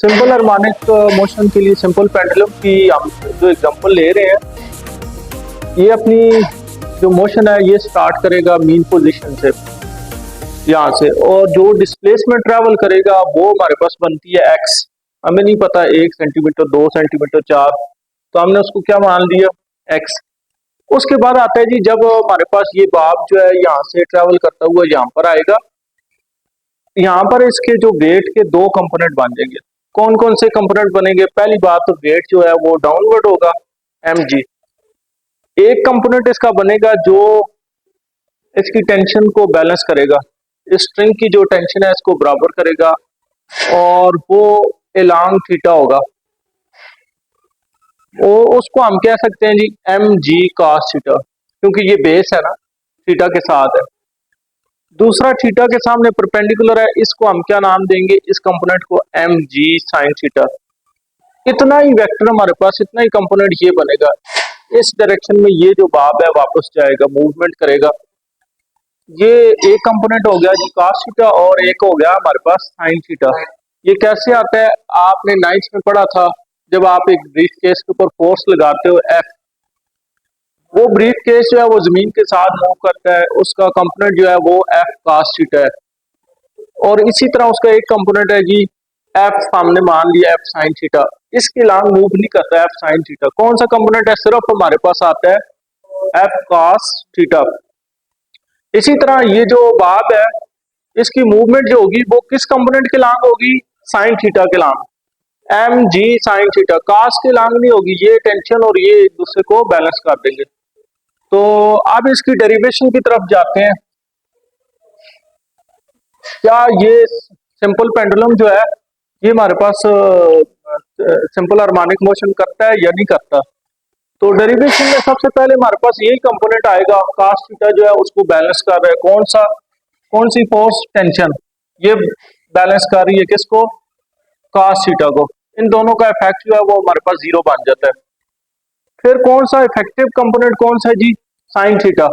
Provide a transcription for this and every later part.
Simple harmonic motion के लिए simple pendulum की हम जो एग्जांपल ले रहे हैं, ये अपनी जो मोशन है ये स्टार्ट करेगा मीन पोजीशन से यहाँ से, और जो डिस्प्लेसमेंट ट्रैवल करेगा वो हमारे पास बनती है एक्स। हमें नहीं पता 1 सेंटीमीटर 2 सेंटीमीटर 4, तो हमने उसको क्या मान लिया एक्स। उसके बाद आता है जी, जब हमारे पास ये बाब जो है यहाँ से ट्रैवल करता हुआ यहाँ पर आएगा, यहाँ पर इसके जो वेट के दो कंपोनेंट बन जाएंगे। कौन कौन से कंपोनेंट बनेंगे? पहली बात तो वेट जो है वो डाउनवर्ड होगा mg। एक कंपोनेंट इसका बनेगा जो इसकी टेंशन को बैलेंस करेगा, इस स्ट्रिंग की जो टेंशन है इसको बराबर करेगा, और वो एलॉन्ग थीटा होगा। वो उसको हम कह सकते हैं जी mg cos थीटा, क्योंकि ये बेस है ना, थीटा के साथ है। दूसरा थीटा के सामने परपेंडिकुलर है, इसको हम क्या नाम देंगे? इस कंपोनेंट को mg sin थीटा। इतना ही वेक्टर हमारे पास, इतना ही कंपोनेंट ये बनेगा। इस डायरेक्शन में ये जो बाब है वापस जाएगा, मूवमेंट करेगा। ये एक कंपोनेंट हो गया जी cos थीटा, और एक हो गया हमारे पास sin थीटा। ये कैसे आता है? आपने 9th में पढ़ा था, जब आप एक ब्रीफ केस के ऊपर फोर्स लगाते हो F, वो ब्रीफ केस जो है वो जमीन के साथ मूव करता है, उसका कंपोनेंट जो है वो F cos थीटा है। और इसी तरह उसका एक कंपोनेंट है जी F, हमने मान लिया F sin थीटा। इसके लॉन्ग मूव नहीं करता F sin थीटा। कौन सा कंपोनेंट है? सिर्फ हमारे पास आता है F cos थीटा। इसी तरह ये जो बाब है, इसकी मूवमेंट जो होगी वो किस कंपोनेंट के लॉन्ग होगी? साइन थीटा के long, mg sin theta. cos के लॉन्ग नहीं होगी, ये टेंशन और ये एक दूसरे को बैलेंस कर देंगे। तो अब इसकी डेरिवेशन की तरफ जाते हैं। क्या ये सिंपल पेंडुलम जो है ये हमारे पास सिंपल हार्मोनिक मोशन करता है या नहीं करता? तो डेरिवेशन में सबसे पहले हमारे पास यही कंपोनेंट आएगा, cos थीटा जो है उसको बैलेंस कर रहा है। कौन सी फोर्स? टेंशन। ये बैलेंस कर रही है किसको? cos थीटा को। इन दोनों का इफेक्ट जो है वो हमारे पास 0 बन जाता है। फिर कौन सा इफेक्टिव कंपोनेंट कौन सा है जी? Sine theta.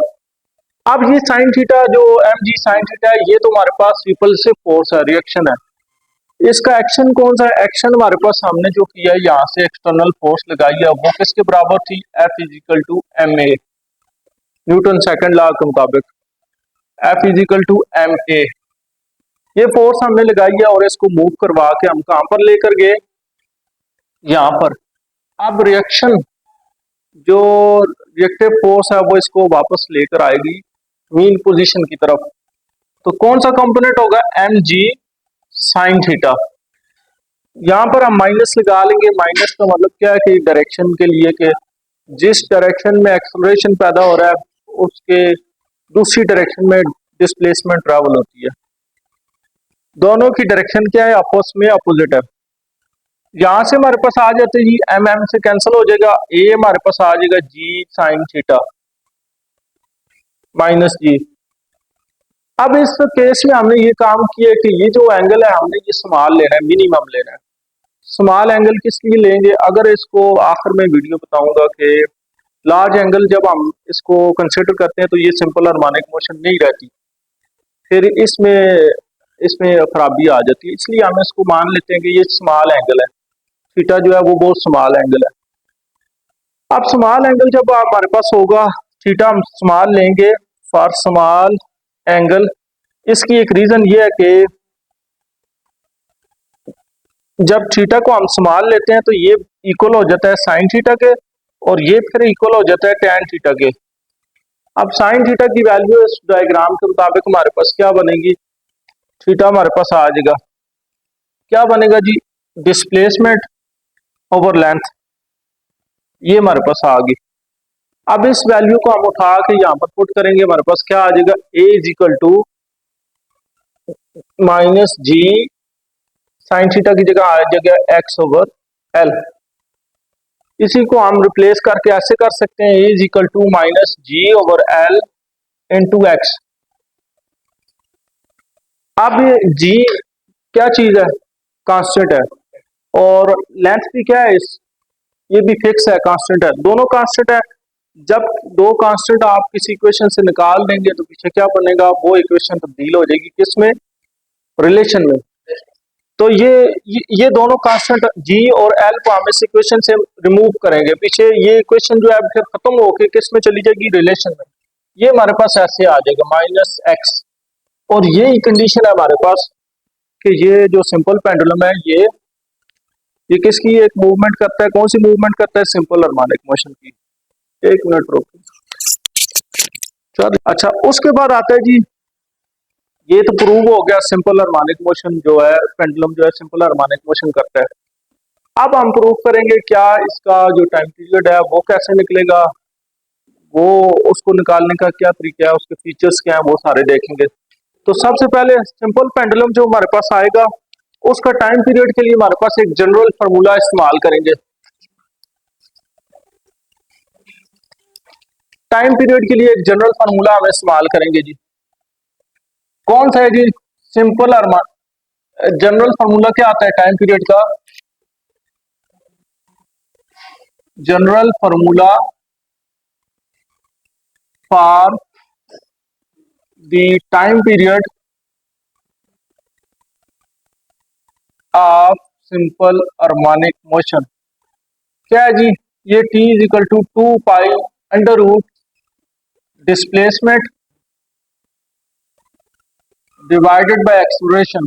अब ये साइन थीटा जो mg साइन थीटा है, ये तो हमारे पास रिपल्सिव फोर्स है, रिएक्शन है। इसका एक्शन कौन सा है? एक्शन हमारे पास हमने जो किया है, यहाँ से एक्सटर्नल फोर्स लगाई है, वो किसके बराबर थी? F is equal to ma, Newton second law के मुताबिक F इजिकल टू ma। ये फोर्स हमने लगाई है और इसको मूव करवा के हम कहां पर लेकर गए? यहाँ पर। अब रिएक्शन जो रिएक्टिव फोर्स है वो इसको वापस लेकर आएगी मीन पोजीशन की तरफ। तो कौन सा कंपोनेंट होगा? mg sin theta. यहाँ पर हम माइनस लगा लेंगे। माइनस का मतलब क्या है कि डायरेक्शन के लिए, कि जिस डायरेक्शन में एक्सेलरेशन पैदा हो रहा है उसके दूसरी डायरेक्शन में डिस्प्लेसमेंट ट्रैवल होती है। दोनों की डायरेक्शन क्या है? आपस में अपोजिट है। यहाँ से हमारे पास आ जाते जी mm से कैंसिल हो जाएगा, a हमारे पास आ जाएगा g sin theta minus g। अब इस केस में हमने ये काम किया कि ये जो एंगल है हमने ये स्मॉल लेना है, मिनिमम लेना है। स्मॉल एंगल किस लिए लेंगे? अगर इसको आखिर में वीडियो बताऊंगा कि लार्ज एंगल जब हम इसको कंसिडर करते हैं तो ये सिंपल हार्मोनिक मोशन नहीं रहती, फिर इसमें खराबी आ जाती है। इसलिए हम इसको मान लेते हैं कि ये स्मॉल एंगल है, थीटा जो है वो बहुत स्मॉल एंगल है। अब स्मॉल एंगल जब हमारे पास होगा, थीटा हम स्मॉल लेंगे फॉर स्मॉल एंगल। इसकी एक रीजन ये है कि जब थीटा को हम स्मॉल लेते हैं तो ये इक्वल हो जाता है साइन थीटा के, और ये फिर इक्वल हो जाता है टैन थीटा के। अब साइन थीटा की वैल्यू इस डायग्राम के मुताबिक हमारे पास क्या बनेगी? थीटा हमारे पास आ जाएगा, क्या बनेगा जी? डिस्प्लेसमेंट ओवर लेंथ, ये हमारे पास आ गई। अब इस वैल्यू को हम उठा के यहाँ पर पुट करेंगे, हमारे पास क्या आ जाएगा? a is equal to minus g sine theta की जगह आ जाएगा x ओवर l। इसी को हम रिप्लेस करके ऐसे कर सकते हैं, a is equal to minus g over l into x. अब ये g क्या चीज है? कांस्टेंट है, और लेंथ भी क्या है? ये भी फिक्स है, कांस्टेंट है। दोनों कांस्टेंट है। जब दो कांस्टेंट आप किसी इक्वेशन से निकाल देंगे तो पीछे क्या बनेगा? वो इक्वेशन तब्दील हो जाएगी किसमें? रिलेशन में। तो ये दोनों कांस्टेंट जी और एल को हम इस इक्वेशन से रिमूव करेंगे। पीछे ये इक्वेशन जो है फिर खत्म होके किस में चली जाएगी, रिलेशन में। ये हमारे पास ऐसे आ जाएगा माइनस एक्स, और यही कंडीशन है हमारे पास कि ये जो सिंपल पेंडुलम है ये किसकी एक मूवमेंट करता है, कौन सी मूवमेंट करता है, सिंपल हार्मोनिक मोशन की। एक मिनट रोको। चल अच्छा, उसके बाद आता है जी, ये तो प्रूव हो गया सिंपल हार्मोनिक मोशन जो है, पेंडुलम जो है सिंपल हार्मोनिक मोशन करता है। अब हम प्रूव करेंगे क्या इसका जो टाइम पीरियड है वो कैसे निकलेगा, वो उसको निकालने का क्या तरीका है, उसके फीचर्स क्या है, वो सारे देखेंगे। तो सबसे पहले सिंपल पेंडुलम जो हमारे पास आएगा उसका टाइम पीरियड के लिए हमारे पास एक जनरल फार्मूला इस्तेमाल करेंगे। टाइम पीरियड के लिए एक जनरल फार्मूला हम इस्तेमाल करेंगे जी। कौन सा है जी? सिंपल जनरल फार्मूला क्या आता है टाइम पीरियड का? General formula for the time period of simple harmonic motion क्या है जी? ये t is equal to 2 pi under root displacement divided by acceleration.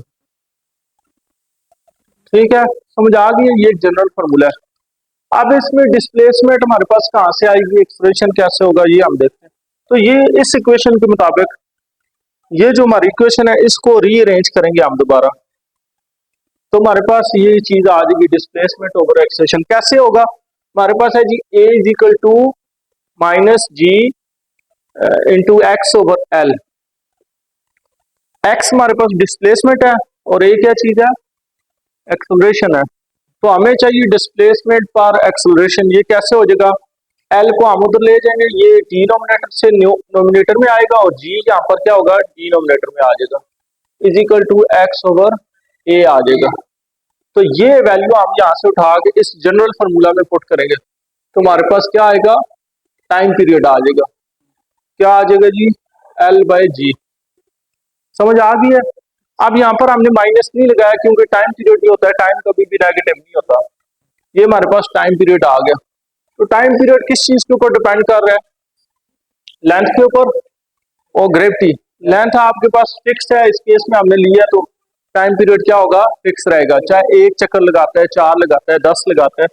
ठीक है, समझ आ गई? ये जनरल फार्मूला है। अब इसमें डिस्प्लेसमेंट हमारे पास कहाँ से आएगी, एक्सेलरेशन कैसे होगा, ये हम देखते हैं। तो ये इस इक्वेशन के मुताबिक ये जो हमारी इक्वेशन है इसको रीअरेंज करेंगे हम दोबारा, तो हमारे पास ये चीज आ जाएगी डिस्प्लेसमेंट ओवर एक्सेलरेशन। कैसे होगा? हमारे पास है जी a is equal to minus g into x over l. X हमारे पास डिस्प्लेसमेंट है और a क्या चीज है, एक्सेलरेशन है। तो हमें चाहिए डिस्प्लेसमेंट पर एक्सेलरेशन। ये कैसे हो जाएगा? एल को हम उधर ले जाएंगे, ये डिनोमिनेटर से नोमिनेटर में आएगा और जी यहाँ पर क्या होगा, डिनोमिनेटर में आ जाएगा, is equal to x over a आ जाएगा। तो ये वैल्यू हम यहाँ से उठा के इस जनरल फार्मूला में पुट करेंगे, तो हमारे पास क्या आएगा, टाइम पीरियड आ जाएगा। क्या आ जाएगा जी? एल बाय जी। समझ आ गई है? अब यहाँ पर हमने माइनस नहीं लगाया क्योंकि टाइम पीरियड ही होता है, टाइम कभी भी नेगेटिव नहीं होता। ये हमारे पास टाइम पीरियड आ गया। तो टाइम पीरियड किस चीज के ऊपर डिपेंड कर रहा है? लेंथ के ऊपर और ग्रेविटी। लेंथ आपके पास फिक्स है, इस केस में हमने लिया तो टाइम पीरियड क्या होगा, फिक्स रहेगा। चाहे एक चक्कर लगाता है, 4 लगाता है, 10 लगाता है,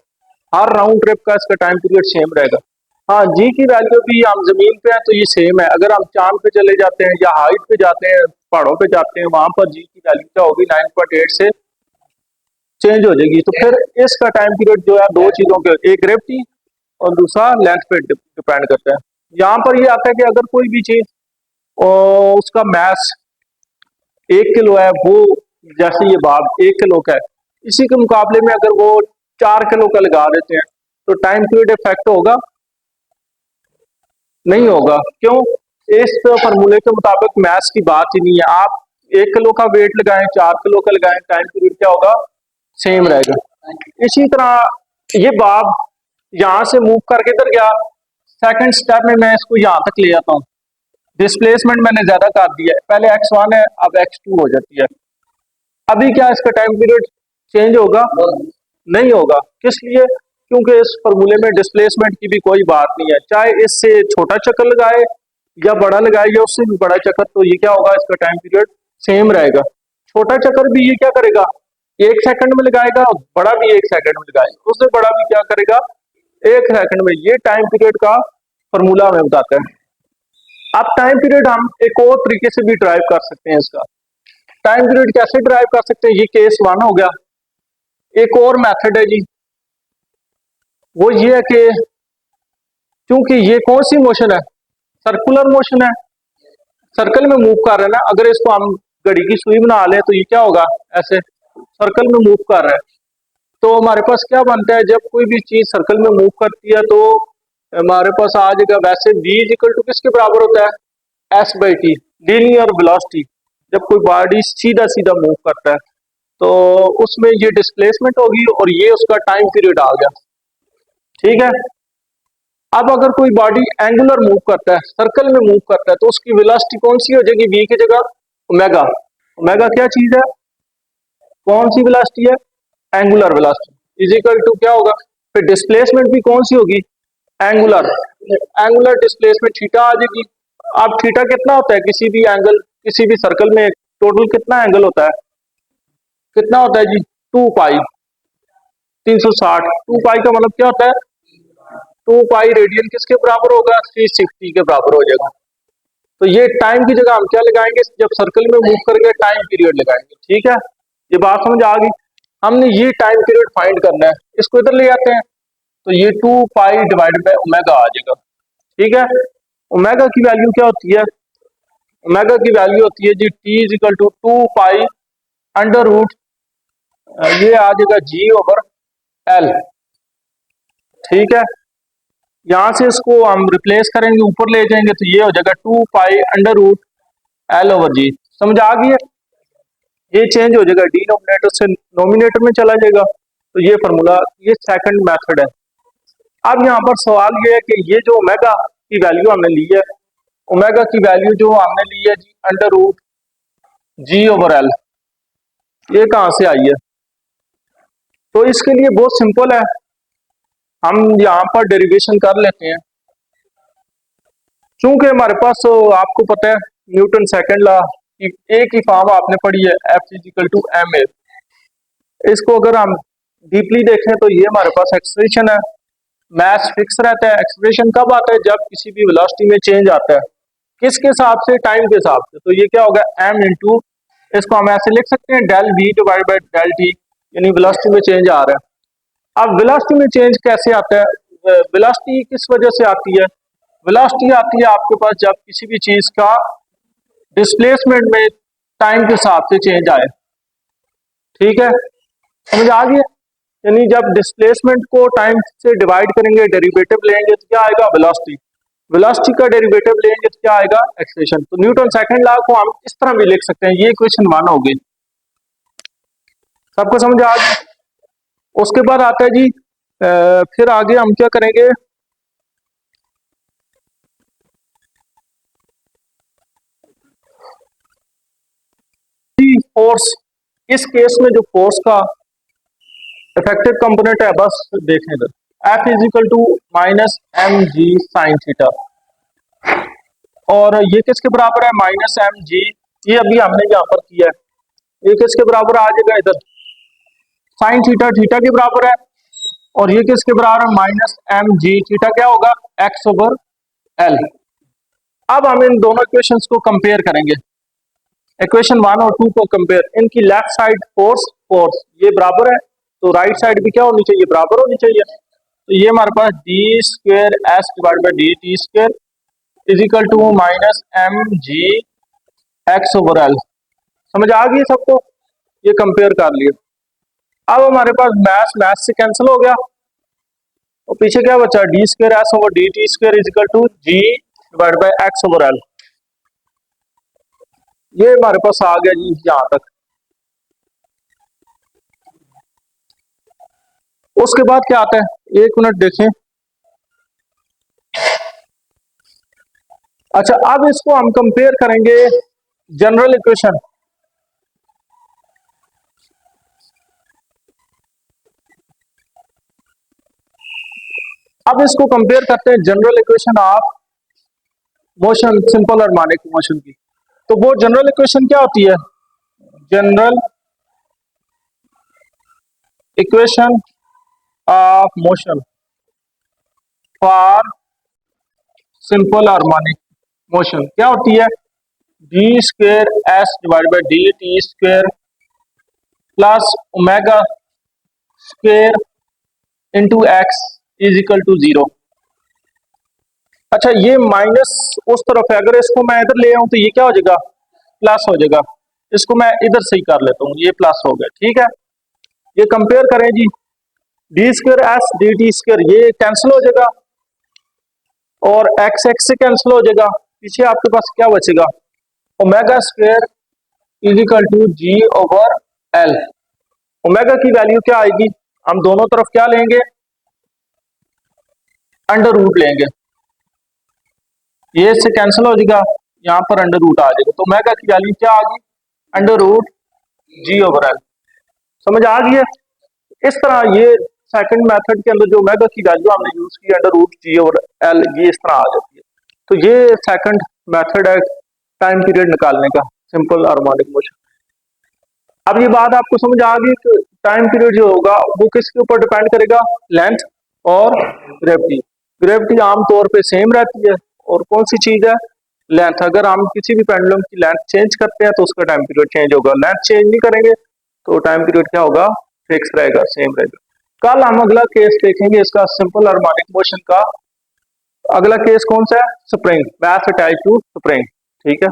हर राउंड ट्रिप का इसका टाइम पीरियड सेम रहेगा। हाँ, जी की वैल्यू भी हम जमीन पे है तो ये सेम है। अगर हम चांद पे चले जाते हैं या हाइट पे जाते हैं, पहाड़ों पे जाते हैं, वहां पर जी की वैल्यू क्या होगी, 9.8 से चेंज हो जाएगी। तो फिर इसका टाइम पीरियड जो है दो चीजों के, एक ग्रेविटी और दूसरा लेंथ पे डिपेंड करता है। यहाँ पर ये आता है कि अगर कोई भी चीज उसका मैस 1 किलो है, वो जैसे ये बाब 1 किलो का है, इसी के मुकाबले में अगर वो 4 किलो का लगा देते हैं तो टाइम पीरियड इफेक्ट होगा, नहीं होगा। क्यों? इस फार्मूले के मुताबिक मैथ्स की बात ही नहीं है। आप 1 किलो का वेट लगाएं, 4 किलो का लगाएं, टाइम पीरियड क्या होगा, सेम रहेगा। इसी तरह ये बाब यहां से मूव करके इधर गया, सेकंड स्टेप में मैं इसको यहां तक ले आता हूँ, डिस्प्लेसमेंट मैंने ज्यादा कर दिया है, पहले x1 है अब x2 हो जाती है। अभी क्या इसका टाइम पीरियड चेंज होगा? नहीं होगा। किस लिए? क्योंकि इस फार्मूले में डिस्प्लेसमेंट की भी कोई बात नहीं है। चाहे इससे छोटा चक्कर लगाए या बड़ा लगाए या उससे भी बड़ा चक्कर, तो ये क्या होगा, इसका टाइम पीरियड सेम रहेगा। छोटा चक्कर भी ये क्या करेगा, 1 सेकंड में लगाएगा, और बड़ा भी 1 सेकंड में लगाएगा, उससे बड़ा भी क्या करेगा, 1 सेकंड में। ये टाइम पीरियड का फार्मूला हमें बताता है। अब टाइम पीरियड हम एक और तरीके से भी ड्राइव कर सकते हैं। इसका टाइम पीरियड कैसे ड्राइव कर सकते हैं, ये केस 1 हो गया। एक और मेथड है जी, वो ये है कि क्योंकि ये कौन सी मोशन है, सर्कुलर मोशन है, सर्कल में मूव कर रहे हैं ना। अगर इसको हम घड़ी की सुई बना लें तो ये क्या होगा, ऐसे सर्कल में मूव कर रहा है। तो हमारे पास क्या बनता है, जब कोई भी चीज सर्कल में मूव करती है तो हमारे पास आ जाएगा, वैसे v इज इक्वल टू किसके बराबर होता है, s by T, linear velocity. जब कोई बॉडी सीधा सीधा मूव करता है तो उसमें ये डिस्प्लेसमेंट होगी और ये उसका टाइम पीरियड आ गया। ठीक है। अब अगर कोई बॉडी एंगुलर मूव करता है, सर्कल में मूव करता है, तो उसकी वेलोसिटी कौन सी हो जाएगी, v की जगह ओमेगा। ओमेगा क्या चीज है, कौन सी वेलोसिटी है? Angular velocity is equal to क्या होगा? फिर डिस्प्लेसमेंट भी कौन सी होगी? एंगुलर। एंगुलर डिस्प्लेसमेंट थीटा आ जाएगी। अब थीटा कितना होता है किसी भी एंगल, किसी भी सर्कल में टोटल कितना एंगल होता है? कितना होता है जी? 2 पाई 360। 2 पाई का मतलब क्या होता है? 2 पाई रेडियन किसके बराबर होगा? 360 के बराबर हो जाएगा। तो ये टाइम की जगह हम क्या लगाएंगे? जब सर्कल में मूव करेंगे टाइम पीरियड लगाएंगे। ठीक है, ये बात समझ आ गई। हमने ये टाइम पीरियड फाइंड करना है, इसको इधर ले आते हैं तो ये 2 पाई डिवाइड बाय ओमेगा आ जाएगा। ठीक है, ओमेगा की वैल्यू क्या होती है? ओमेगा की वैल्यू होती है जी T is equal to 2 pi under root, ये आ जाएगा जी ओवर एल। ठीक है, यहां से इसको हम रिप्लेस करेंगे, ऊपर ले जाएंगे तो ये हो जाएगा 2 pi under root l over g. समझ आ गई है? ये चेंज हो जाएगा, डिनोमिनेटर से नोमिनेटर में चला जाएगा। तो ये फार्मूला, ये सेकंड मेथड है। अब यहाँ पर सवाल ये है कि ये जो ओमेगा की वैल्यू हमने ली है, ओमेगा की वैल्यू जो हमने ली है जी अंडर रूट जी ओवर एल, ये कहां से आई है? तो इसके लिए बहुत सिंपल है, हम यहाँ पर डेरिवेशन कर लेते हैं। चूंकि हमारे पास आपको पता है न्यूटन सेकंड लॉ की एक ही फॉर्म आपने पढ़ी है, F is equal to m a. इसको अगर हम डीपली देखें तो ये हमारे पास एक्सप्रेशन है। मैथ फिक्स रहता है, एक्सप्रेशन कब आता है? जब किसी भी वेलोसिटी में चेंज आता है। किसके हिसाब से? टाइम के हिसाब से। तो ये क्या होगा? एम इंटू, इसको हम ऐसे लिख सकते हैं del v divide by del t, यानी वेलोसिटी में चेंज आ रहा है। अब वेलोसिटी में चेंज कैसे आता है? वेलोसिटी किस वजह से आती है? वेलोसिटी आती है आपके पास जब किसी भी चीज का डिस्प्लेसमेंट में टाइम के हिसाब से चेंज आए। ठीक है, समझ आ गई? यानी जब डिस्प्लेसमेंट को टाइम से डिवाइड करेंगे, डेरिवेटिव लेंगे तो क्या आएगा? वेलोसिटी। वेलोसिटी का डेरिवेटिव लेंगे तो क्या आएगा? एक्सेलरेशन। तो न्यूटन सेकंड लॉ को हम इस तरह भी लिख सकते हैं। ये इक्वेशन 1 हो गई, सबको समझ आ गई? उसके बाद आता है जी फिर आगे हम क्या करेंगे? फोर्स, इस केस में जो फोर्स का इफेक्टिव कंपोनेंट है, बस देखें इधर, F is equal to minus m g sine theta, और ये किसके बराबर है? माइनस एम जी, ये अभी हमने यहाँ पर किया है। ये किसके बराबर आ जाएगा? इधर साइन थीटा थीटा के बराबर है, और ये किसके बराबर है? माइनस एम जी थीटा क्या होगा? X over L. अब हम इन दोनों इक्वेशंस को कंपेयर करेंगे, इक्वेशन 1 और 2 को कंपेयर। इनकी लेफ्ट साइड फोर्स फोर्स ये बराबर है, तो राइट साइड भी क्या होनी चाहिए? बराबर होनी चाहिए। तो ये हमारे पास d square s divide by d t square is equal to minus m g x over l. समझ आ गई सबको? ये कंपेयर कर लिए। अब हमारे पास मैथ मैथ से कैंसिल हो गया, और पीछे क्या बचा? D square s over d t square is equal to g divide by x over l. ये हमारे पास आ गया जी यहां तक। उसके बाद क्या आता है? एक मिनट देखें। अच्छा, अब इसको हम कंपेयर करेंगे जनरल इक्वेशन। अब इसको कंपेयर करते हैं general equation of motion, simple harmonic motion की। तो वो जनरल इक्वेशन क्या होती है? General equation of motion for simple harmonic motion क्या होती है? D square s divide by d t square plus omega square into x is equal to 0। अच्छा, ये माइनस उस तरफ है, अगर इसको मैं इधर ले आऊं तो ये क्या हो जाएगा? प्लस हो जाएगा। इसको मैं इधर से ही कर लेता हूँ, ये प्लस हो गया। ठीक है, ये कंपेयर करें जी, d square s d t square ये कैंसिल हो जाएगा, और एक्स एक्स से कैंसिल हो जाएगा। पीछे आपके पास क्या बचेगा? Omega square is equal to g over l. Omega की वैल्यू क्या आएगी? हम दोनों तरफ क्या लेंगे? अंडर रूट लेंगे। ये इससे कैंसिल हो जाएगा, यहाँ पर अंडर रूट आ जाएगा। तो ओमेगा की वैल्यू क्या आ गई? अंडर रूट जी ओवर एल। समझ आ गई है। इस तरह ये सेकंड मेथड के अंदर जो ओमेगा की वैल्यू हमने यूज की अंडर रूट जी और एल, ये इस तरह आ जाती है। तो ये सेकंड मेथड है टाइम पीरियड निकालने का, सिंपल हार्मोनिक मोशन। अब ये बात आपको समझ आ गई कि टाइम पीरियड जो होगा वो किसके ऊपर डिपेंड करेगा, लेंथ और ग्रेविटी। ग्रेविटी आमतौर पे सेम रहती है, और कौन सी चीज है, लेंथ। अगर हम किसी भी पेंडुलम की लेंथ चेंज करते हैं तो उसका टाइम पीरियड चेंज होगा, लेंथ चेंज नहीं करेंगे तो टाइम पीरियड क्या होगा, फिक्स रहेगा, सेम रहेगा। कल हम अगला केस देखेंगे इसका, सिंपल हार्मोनिक मोशन का। अगला केस कौन सा है, spring, mass attach to spring. ठीक है।